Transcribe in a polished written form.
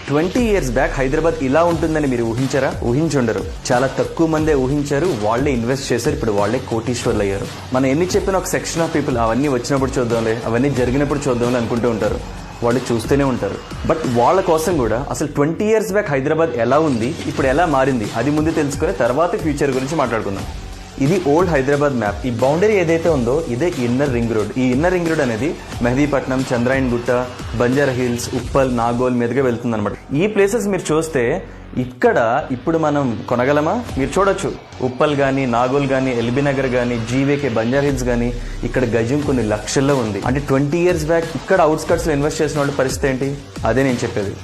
20 years back Hyderabad ఇలా ఉంటుందని మీరు ఊహించారా? ఊహించుండరు. చాలా తక్కువ మందే ఊహించారు. వాళ్లే ఇన్వెస్ట్ చేశారు. ఇప్పుడు వాళ్లే కోటీశ్వర్లు అయ్యారు. మనం ఎన్ని చెప్పిన ఒక సెక్షన్ ఆఫ్ పీపుల్ అవన్నీ వచ్చినప్పుడు చూద్దాంలే, అవన్నీ జరిగినప్పుడు చూద్దాంలే అనుకుంటూ ఉంటారు. వాళ్ళు చూస్తూనే ఉంటారు. బట్ వాళ్ళ కోసం కూడా అసలు 20 years బ్యాక్ హైదరాబాద్ ఎలా ఉంది, ఇప్పుడు ఎలా మారింది, అది ముందు తెలుసుకుని తర్వాత ఫ్యూచర్ గురించి మాట్లాడుకుందాం. ఇది ఓల్డ్ హైదరాబాద్ మ్యాప్. ఈ బౌండరీ ఏదైతే ఉందో ఇదే ఇన్నర్ రింగ్ రోడ్. ఈ ఇన్నర్ రింగ్ రోడ్ అనేది మెహదీపట్నం, చంద్రాయన్ గుట్ట, బంజారా హిల్స్, ఉప్పల్, నాగోల్ మీదుగా వెళ్తుంది అనమాట. ఈ ప్లేసెస్ మీరు చూస్తే ఇక్కడ ఇప్పుడు మనం కొనగలమా? మీరు చూడొచ్చు, ఉప్పల్ కానీ, నాగోల్ కానీ, ఎల్బీ నగర్ కానీ, జీవేకే, బంజారా హిల్స్ కానీ ఇక్కడ గజం కొన్ని లక్షల్లో ఉంది. అంటే 20 years బ్యాక్ ఇక్కడ అవుట్స్కట్స్ లో ఇన్వెస్ట్ చేసిన వాళ్ళ పరిస్థితి ఏంటి? అదే నేను చెప్పేది.